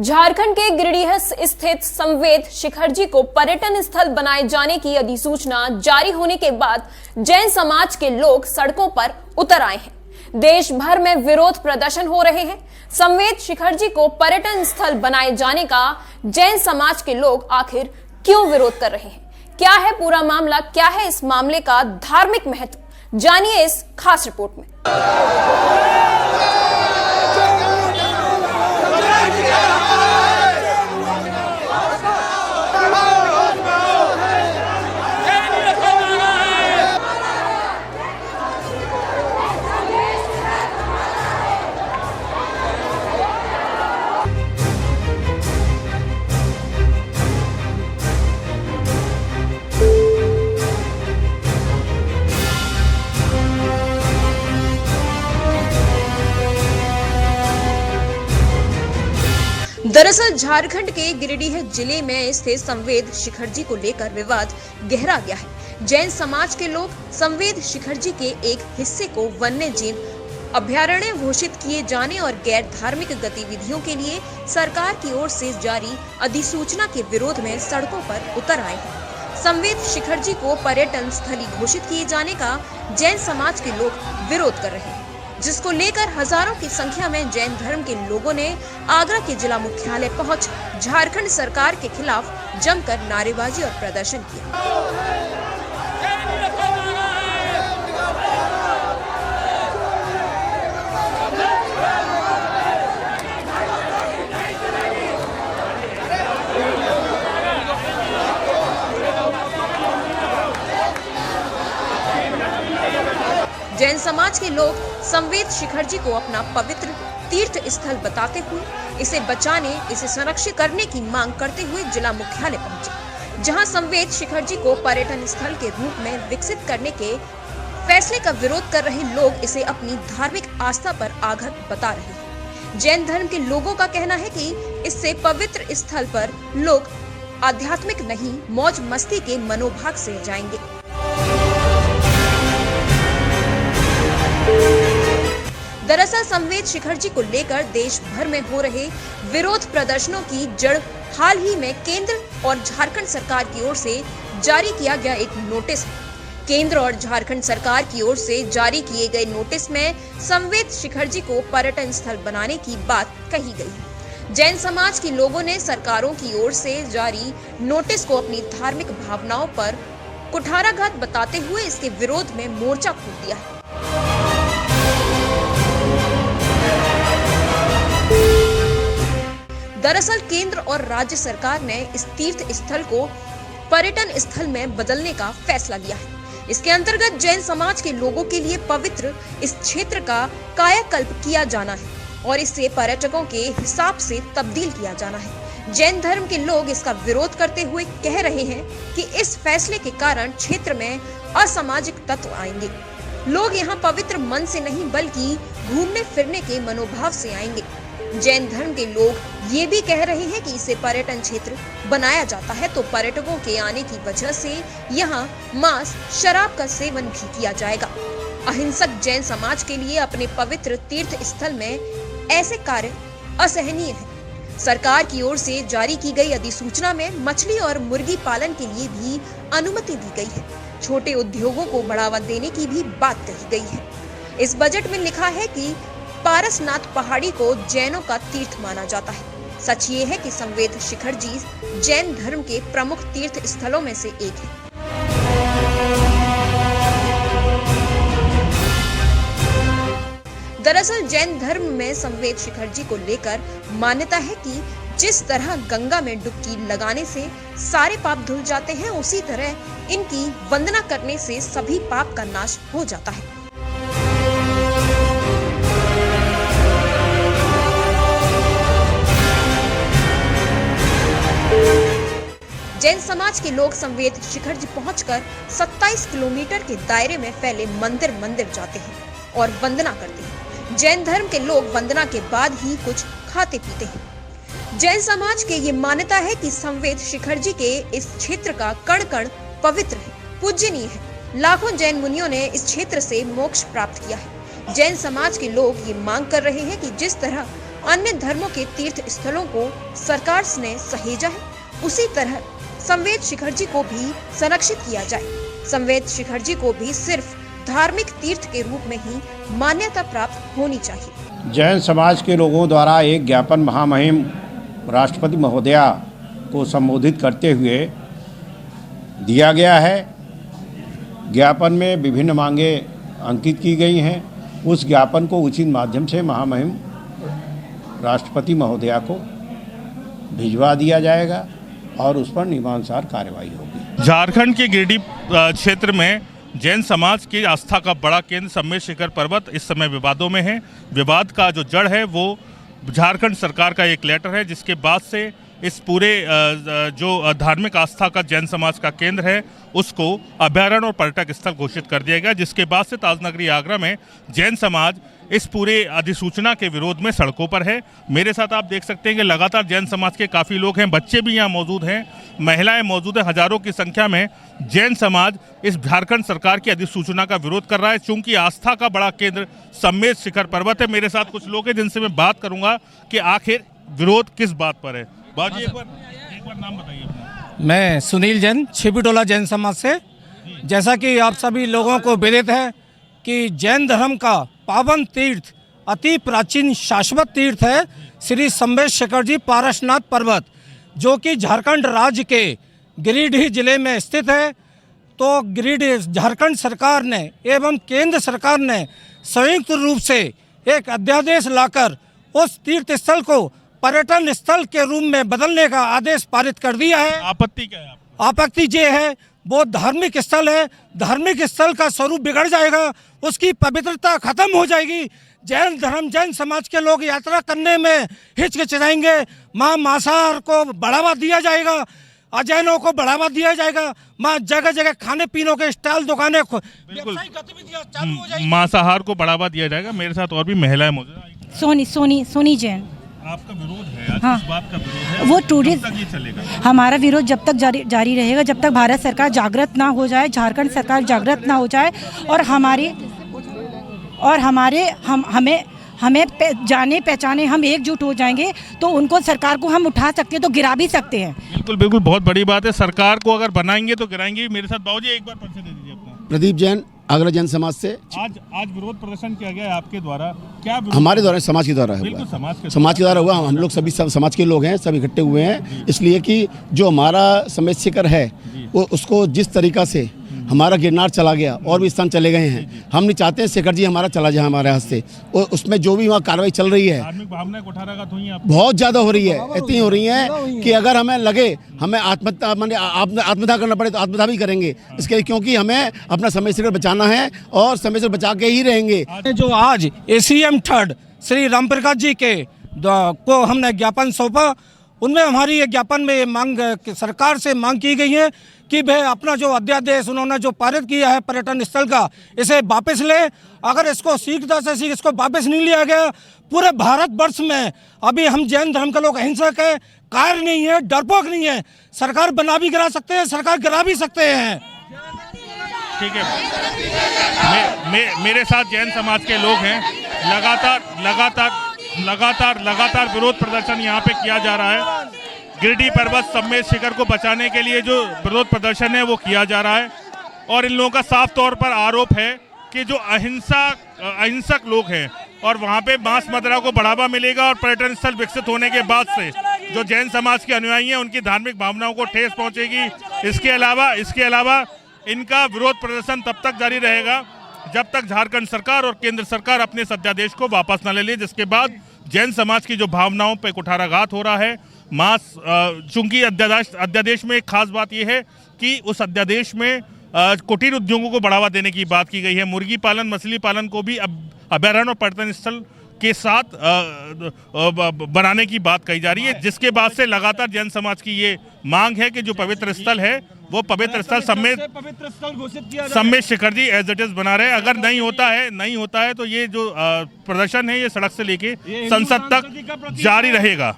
झारखंड के गिरिडीह स्थित संवेद शिखर जी को पर्यटन स्थल बनाए जाने की अधिसूचना जारी होने के बाद जैन समाज के लोग सड़कों पर उतर आए हैं। देश भर में विरोध प्रदर्शन हो रहे हैं। संवेद शिखर जी को पर्यटन स्थल बनाए जाने का जैन समाज के लोग आखिर क्यों विरोध कर रहे हैं? क्या है पूरा मामला? क्या है इस मामले का धार्मिक महत्व? जानिए इस खास रिपोर्ट में। दरअसल झारखंड के गिरिडीह जिले में स्थित संवेद शिखर जी को लेकर विवाद गहरा गया है। जैन समाज के लोग संवेद शिखर जी के एक हिस्से को वन्य जीव अभयारण्य घोषित किए जाने और गैर धार्मिक गतिविधियों के लिए सरकार की ओर से जारी अधिसूचना के विरोध में सड़कों पर उतर आए हैं। संवेद शिखर जी को पर्यटन स्थली घोषित किए जाने का जैन समाज के लोग विरोध कर रहे हैं, जिसको लेकर हजारों की संख्या में जैन धर्म के लोगों ने आगरा के जिला मुख्यालय पहुंच झारखंड सरकार के खिलाफ जमकर नारेबाजी और प्रदर्शन किया। जैन समाज के लोग संवेद शिखर जी को अपना पवित्र तीर्थ स्थल बताते हुए इसे बचाने, इसे संरक्षित करने की मांग करते हुए जिला मुख्यालय पहुंचे, जहां संवेद शिखर जी को पर्यटन स्थल के रूप में विकसित करने के फैसले का विरोध कर रहे लोग इसे अपनी धार्मिक आस्था पर आघात बता रहे हैं। जैन धर्म के लोगों का कहना है कि इससे पवित्र स्थल पर लोग आध्यात्मिक नहीं, मौज मस्ती के मनोभाव से जाएंगे। दरअसल संवेद शिखर जी को लेकर देश भर में हो रहे विरोध प्रदर्शनों की जड़ हाल ही में केंद्र और झारखंड सरकार की ओर से जारी किया गया एक नोटिस है। केंद्र और झारखंड सरकार की ओर से जारी किए गए नोटिस में संवेद शिखर जी को पर्यटन स्थल बनाने की बात कही गई है। जैन समाज के लोगों ने सरकारों की ओर से जारी नोटिस को अपनी धार्मिक भावनाओं पर कुठाराघात बताते हुए इसके विरोध में मोर्चा खोल दिया है। दरअसल केंद्र और राज्य सरकार ने इस तीर्थ स्थल को पर्यटन स्थल में बदलने का फैसला लिया है। इसके अंतर्गत जैन समाज के लोगों के लिए पवित्र इस क्षेत्र का कायाकल्प किया जाना है और इसे पर्यटकों के हिसाब से तब्दील किया जाना है। जैन धर्म के लोग इसका विरोध करते हुए कह रहे हैं कि इस फैसले के कारण क्षेत्र में असामाजिक तत्व आएंगे। लोग यहाँ पवित्र मन से नहीं बल्कि घूमने फिरने के मनोभाव से आएंगे। जैन धर्म के लोग ये भी कह रहे हैं कि इसे पर्यटन क्षेत्र बनाया जाता है तो पर्यटकों के आने की वजह से यहाँ मांस, शराब का सेवन भी किया जाएगा। अहिंसक जैन समाज के लिए अपने पवित्र तीर्थ स्थल में ऐसे कार्य असहनीय है। सरकार की ओर से जारी की गई अधिसूचना में मछली और मुर्गी पालन के लिए भी अनुमति दी गई है। छोटे उद्योगों को बढ़ावा देने की भी बात कही गई है। इस बजट में लिखा है कि पारसनाथ पहाड़ी को जैनों का तीर्थ माना जाता है। सच ये है कि संवेद शिखर जी जैन धर्म के प्रमुख तीर्थ स्थलों में से एक है। दरअसल जैन धर्म में संवेद शिखर जी को लेकर मान्यता है कि जिस तरह गंगा में डुबकी लगाने से सारे पाप धुल जाते हैं, उसी तरह इनकी वंदना करने से सभी पाप का नाश हो जाता है। जैन समाज के लोग संवेद शिखर जी पहुंचकर 27 किलोमीटर के दायरे में फैले मंदिर जाते हैं और वंदना करते हैं। जैन धर्म के लोग वंदना के बाद ही कुछ खाते पीते हैं। जैन समाज के ये मान्यता है कि संवेद शिखर जी के इस क्षेत्र का कण कण पवित्र है, पूजनीय है। लाखों जैन मुनियों ने इस क्षेत्र से मोक्ष प्राप्त किया है। जैन समाज के लोग ये मांग कर रहे हैं कि जिस तरह अन्य धर्मों के तीर्थ स्थलों को सरकार ने सहेजा है, उसी तरह संवेद शिखर जी को भी संरक्षित किया जाए। संवेद शिखर जी को भी सिर्फ धार्मिक तीर्थ के रूप में ही मान्यता प्राप्त होनी चाहिए। जैन समाज के लोगों द्वारा एक ज्ञापन महामहिम राष्ट्रपति महोदया को संबोधित करते हुए दिया गया है। ज्ञापन में विभिन्न मांगे अंकित की गई हैं। उस ज्ञापन को उचित माध्यम से महामहिम राष्ट्रपति महोदया को भिजवा दिया जाएगा और उस पर नियमानुसार कार्रवाई होगी। झारखंड के गिरिडीह क्षेत्र में जैन समाज की आस्था का बड़ा केंद्र संवेद शिखर पर्वत इस समय विवादों में है। विवाद का जो जड़ है वो झारखंड सरकार का एक लेटर है, जिसके बाद से इस पूरे जो धार्मिक आस्था का जैन समाज का केंद्र है उसको अभयारण्य और पर्यटक स्थल घोषित कर दिया गया, जिसके बाद से ताजनगरी आगरा में जैन समाज इस पूरे अधिसूचना के विरोध में सड़कों पर है। मेरे साथ आप देख सकते हैं कि लगातार जैन समाज के काफ़ी लोग हैं, बच्चे भी यहाँ मौजूद हैं, महिलाएं मौजूद हैं। हजारों की संख्या में जैन समाज इस झारखंड सरकार की अधिसूचना का विरोध कर रहा है, चूंकि आस्था का बड़ा केंद्र संवेद शिखर पर्वत है। मेरे साथ कुछ लोग हैं जिनसे मैं बात करूंगा कि आखिर विरोध किस बात पर है। बाजी एक बार नाम बताइए अपना। मैं सुनील जैन, छिपीटोला जैन समाज से। जैसा कि आप सभी लोगों को विदित है कि जैन धर्म का पावन तीर्थ, अति प्राचीन शाश्वत तीर्थ है श्री संवेद शिखर जी पारसनाथ पर्वत, जो कि झारखंड राज्य के गिरिडीह जिले में स्थित है। तो गिरिडीह झारखंड सरकार ने एवं केंद्र सरकार ने संयुक्त रूप से एक अध्यादेश लाकर उस तीर्थ स्थल को पर्यटन स्थल के रूप में बदलने का आदेश पारित कर दिया है। आपत्ति क्या है? आपत्ति ये है, वो धार्मिक स्थल है, धार्मिक स्थल का स्वरूप बिगड़ जाएगा, उसकी पवित्रता खत्म हो जाएगी। जैन धर्म, जैन समाज के लोग यात्रा करने में हिचकिचाएंगे, मांसाहार को बढ़ावा दिया जाएगा, अजैनों को बढ़ावा दिया जाएगा, जगह जगह खाने पीने के स्टॉल, दुकानें, व्यवसायिक गतिविधियां चालू हो जाएगी, मांसाहार को बढ़ावा दिया जाएगा। मेरे साथ और भी महिलाएं मौजूद हैं। सोनी जैन। आपका विरोध है आज? हाँ, किस बात का विरोध है? वो टूरिस्ट कब तक ये चलेगा? हमारा विरोध जब तक जारी रहेगा, जब तक भारत सरकार जागृत ना हो जाए, झारखंड सरकार जागृत ना हो जाए और हमें जाने पहचाने, हम एकजुट हो जाएंगे तो उनको, सरकार को हम उठा सकते हैं तो गिरा भी सकते हैं। बिल्कुल बिल्कुल, बहुत बड़ी बात है। सरकार को अगर बनाएंगे तो गिराएंगे। मेरे साथ बाबूजी एक बार परिचय दे दीजिए अपना। प्रदीप जैन, आगरा जैन समाज से। आज विरोध प्रदर्शन किया गया है आपके द्वारा, क्या हमारे द्वारा, समाज के द्वारा बिल्कुल समाज के द्वारा हुआ। हम लोग सभी समाज के लोग हैं, सब इकट्ठे हुए हैं, इसलिए कि जो हमारा संवेद शिखर है वो, उसको जिस तरीका से हमारा गिरनार चला गया और भी स्थान चले गए हैं, हम नहीं चाहते हैं शिखर जी हमारा चला जाए हमारे हाथ से। और उसमें जो भी वहाँ कार्रवाई चल रही है, धार्मिक भावनाएं कुठाराघात हुई हैं, बहुत ज़्यादा हो रही है, इतनी हो रही है कि अगर हमें लगे हमें आत्महत्या करना पड़े तो आत्महत्या भी करेंगे इसके लिए, क्योंकि हमें अपना संवेद शिखर बचाना है और संवेद शिखर बचा के ही रहेंगे। जो आज ACM 3 श्री राम प्रकाश जी को हमने ज्ञापन सौंपा, उनमें हमारी ये ज्ञापन में ये मांग, सरकार से मांग की गई है कि भाई अपना जो अध्यादेश उन्होंने जो पारित किया है पर्यटन स्थल का, इसे वापस ले। अगर इसको शीघ्रता से इसको वापस नहीं लिया गया, पूरे भारतवर्ष में अभी हम जैन धर्म के लोग अहिंसक है, कायर नहीं है, डरपोक नहीं है। सरकार बना भी गिरा सकते हैं, सरकार गिरा भी सकते हैं। ठीक है। मेरे साथ जैन समाज के लोग हैं। लगातार विरोध प्रदर्शन यहाँ पे किया जा रहा है। गिरिडीह पर्वत संवेद शिखर को बचाने के लिए जो विरोध प्रदर्शन है वो किया जा रहा है और इन लोगों का साफ तौर पर आरोप है कि जो अहिंसक लोग हैं और वहाँ पे मांस मदिरा को बढ़ावा मिलेगा और पर्यटन स्थल विकसित होने के बाद से जो जैन समाज के अनुयायी हैं उनकी धार्मिक भावनाओं को ठेस पहुँचेगी। इसके अलावा इनका विरोध प्रदर्शन तब तक जारी रहेगा जब तक झारखंड सरकार और केंद्र सरकार अपने इस अध्यादेश को वापस न ले ले, जिसके बाद जैन समाज की जो भावनाओं पे कुठाराघात हो रहा है। चूंकि अध्यादेश में एक खास बात यह है कि उस अध्यादेश में कुटीर उद्योगों को बढ़ावा देने की बात की गई है। मुर्गी पालन, मछली पालन को भी अभयारण्य और पर्यटन स्थल के साथ बनाने की बात कही जा रही है, जिसके बाद से लगातार जैन समाज की ये मांग है कि जो पवित्र स्थल है वो पवित्र स्थल संवेद Shikhar ji as it is बना रहे। अगर नहीं होता है तो ये जो प्रदर्शन है ये सड़क से लेके संसद तक जारी रहेगा।